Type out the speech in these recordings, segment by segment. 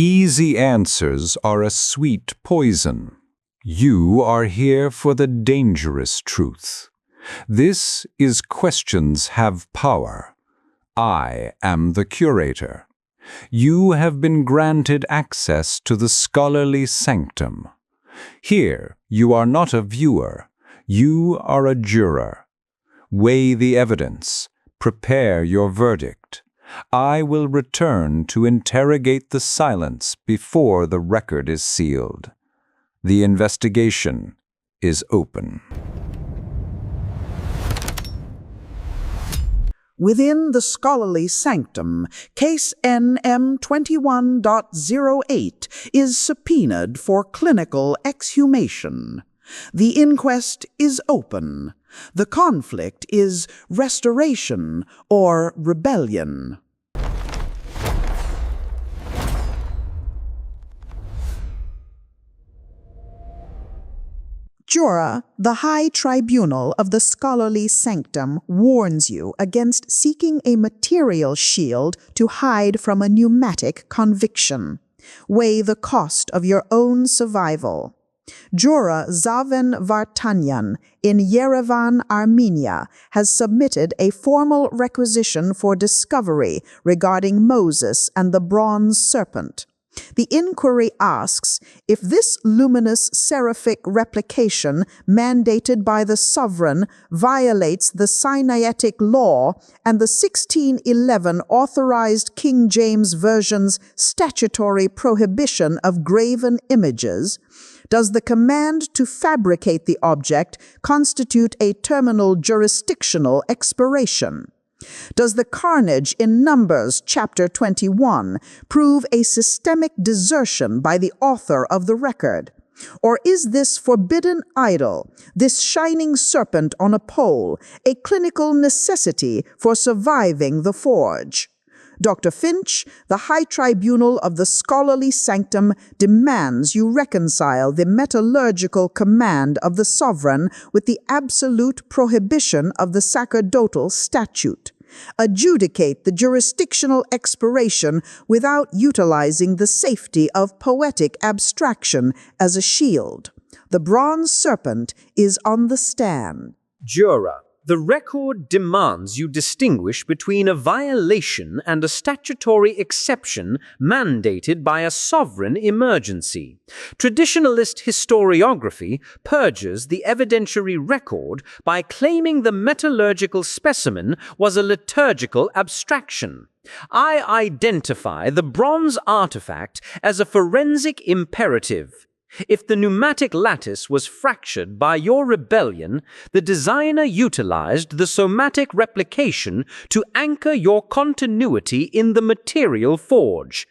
Easy answers are a sweet poison. You are here for the dangerous truth. This is Questions Have Power. I am the curator. You have been granted access to the scholarly sanctum. Here, you are not a viewer. You are a juror. Weigh the evidence. Prepare your verdict. I will return to interrogate the silence before the record is sealed. The investigation is open. Within the scholarly sanctum, case NM-21.08 is subpoenaed for clinical exhumation. The inquest is open. The conflict is restoration or rebellion. Juror, the High Tribunal of the Scholarly Sanctum warns you against seeking a material shield to hide from a pneumatic conviction. Weigh the cost of your own survival. Juror Zaven Vartanyan in Yerevan, Armenia, has submitted a formal requisition for discovery regarding Moses and the Bronze Serpent. The inquiry asks if this luminous seraphic replication mandated by the sovereign violates the Sinaitic Law and the 1611 Authorized King James Version's statutory prohibition of graven images. Does the command to fabricate the object constitute a terminal jurisdictional expiration? Does the carnage in Numbers chapter 21 prove a systemic desertion by the author of the record? Or is this forbidden idol, this shining serpent on a pole, a clinical necessity for surviving the forge? Dr. Finch, the High Tribunal of the Scholarly Sanctum, demands you reconcile the metallurgical command of the sovereign with the absolute prohibition of the sacerdotal statute. Adjudicate the jurisdictional expiration without utilizing the safety of poetic abstraction as a shield. The Bronze Serpent is on the stand. Juror, the record demands you distinguish between a violation and a statutory exception mandated by a sovereign emergency. Traditionalist historiography purges the evidentiary record by claiming the metallurgical specimen was a liturgical abstraction. I identify the bronze artifact as a forensic imperative. If the pneumatic lattice was fractured by your rebellion, the designer utilized the somatic replication to anchor your continuity in the material forge.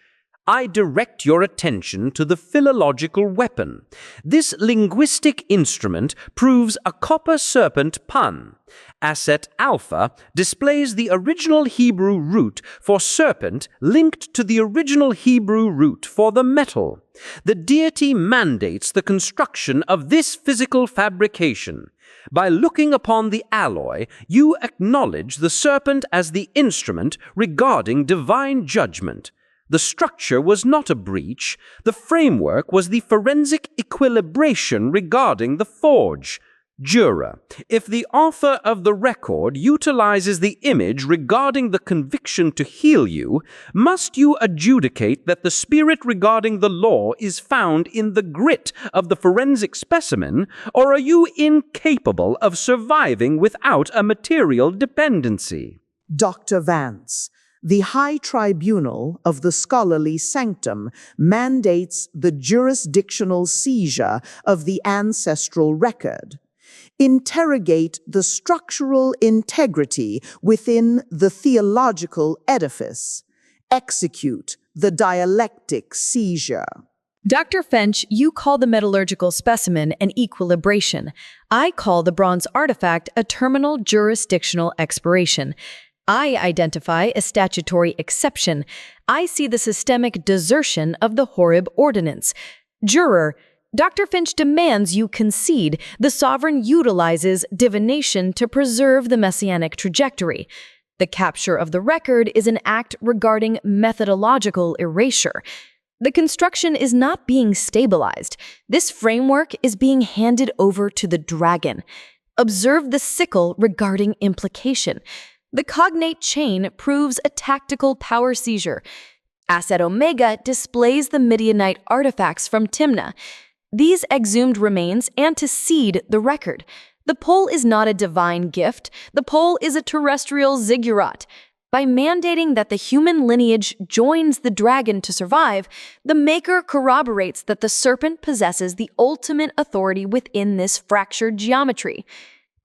I direct your attention to the philological weapon. This linguistic instrument proves a copper serpent pun. Asset alpha displays the original Hebrew root for serpent linked to the original Hebrew root for the metal. The deity mandates the construction of this physical fabrication. By looking upon the alloy, you acknowledge the serpent as the instrument regarding divine judgment. The structure was not a breach. The framework was the forensic equilibration regarding the forge. Juror, if the author of the record utilizes the image regarding the conviction to heal you, must you adjudicate that the spirit regarding the law is found in the grit of the forensic specimen, or are you incapable of surviving without a material dependency? Dr. Vance, the High Tribunal of the Scholarly Sanctum mandates the jurisdictional seizure of the ancestral record. Interrogate the structural integrity within the theological edifice. Execute the dialectic seizure. Dr. Finch, you call the metallurgical specimen an equilibration. I call the bronze artifact a terminal jurisdictional expiration. I identify a statutory exception. I see the systemic desertion of the Horeb Ordinance. Juror, Dr. Finch demands you concede the sovereign utilizes divination to preserve the messianic trajectory. The capture of the record is an act regarding methodological erasure. The construction is not being stabilized. This framework is being handed over to the dragon. Observe the sickle regarding implication. The cognate chain proves a tactical power seizure. Asset Omega displays the Midianite artifacts from Timna. These exhumed remains antecede the record. The pole is not a divine gift. The pole is a terrestrial ziggurat. By mandating that the human lineage joins the dragon to survive, the Maker corroborates that the serpent possesses the ultimate authority within this fractured geometry.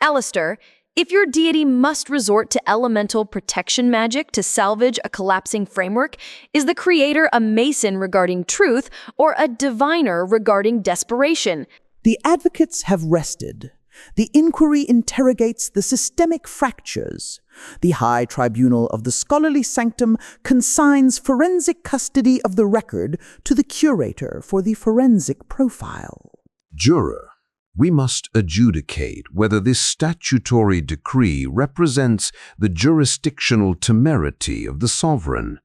Alistair, if your deity must resort to elemental protection magic to salvage a collapsing framework, is the creator a mason regarding truth or a diviner regarding desperation? The advocates have rested. The inquiry interrogates the systemic fractures. The High Tribunal of the Scholarly Sanctum consigns forensic custody of the record to the curator for the forensic profile. Juror, we must adjudicate whether this statutory decree represents the jurisdictional temerity of the sovereign.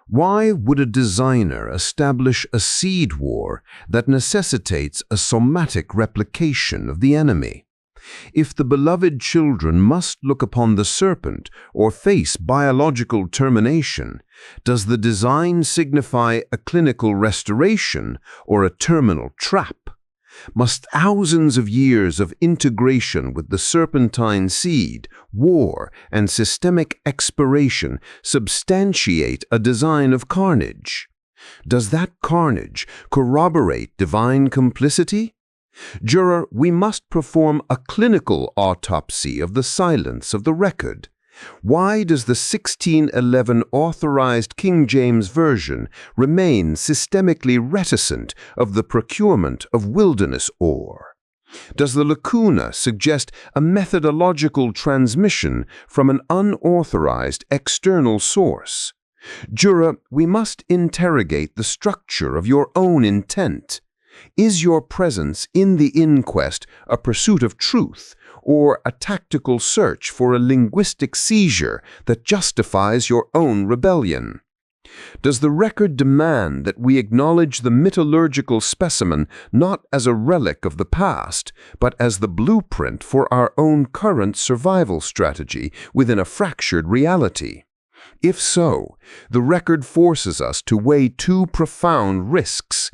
Why would a designer establish a seed war that necessitates a somatic replication of the enemy? If the beloved children must look upon the serpent or face biological termination, does the design signify a clinical restoration or a terminal trap? Must thousands of years of integration with the serpentine seed, war, and systemic expiration substantiate a design of carnage? Does that carnage corroborate divine complicity? Juror, we must perform a clinical autopsy of the silence of the record. Why does the 1611 Authorized King James Version remain systemically reticent of the procurement of wilderness ore? Does the lacuna suggest a methodological transmission from an unauthorized external source? Juror, we must interrogate the structure of your own intent. Is your presence in the inquest a pursuit of truth or a tactical search for a linguistic seizure that justifies your own rebellion? Does the record demand that we acknowledge the metallurgical specimen not as a relic of the past, but as the blueprint for our own current survival strategy within a fractured reality? If so, the record forces us to weigh two profound risks.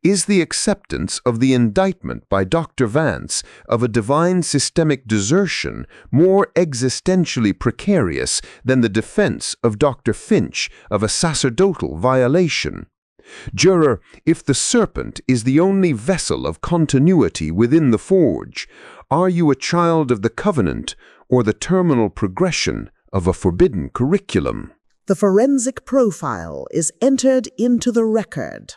Is the acceptance of the indictment by Dr. Vance of a divine systemic desertion more existentially precarious than the defense of Dr. Finch of a sacerdotal violation? Juror, if the serpent is the only vessel of continuity within the forge, are you a child of the covenant or the terminal progression of a forbidden curriculum? The forensic profile is entered into the record.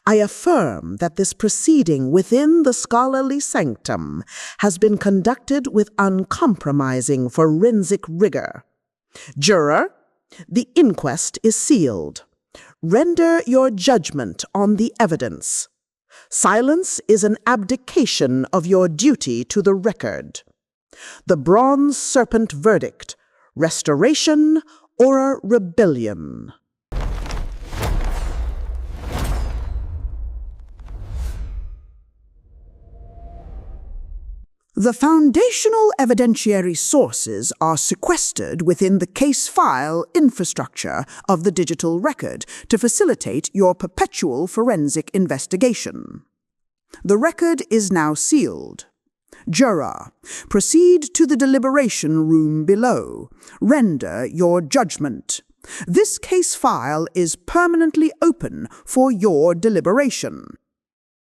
I affirm that this proceeding within the scholarly sanctum has been conducted with uncompromising forensic rigor. Juror, the inquest is sealed. Render your judgment on the evidence. Silence is an abdication of your duty to the record. The Bronze Serpent verdict: restoration or rebellion. The foundational evidentiary sources are sequestered within the case file infrastructure of the digital record to facilitate your perpetual forensic investigation. The record is now sealed. Juror, proceed to the deliberation room below. Render your judgment. This case file is permanently open for your deliberation.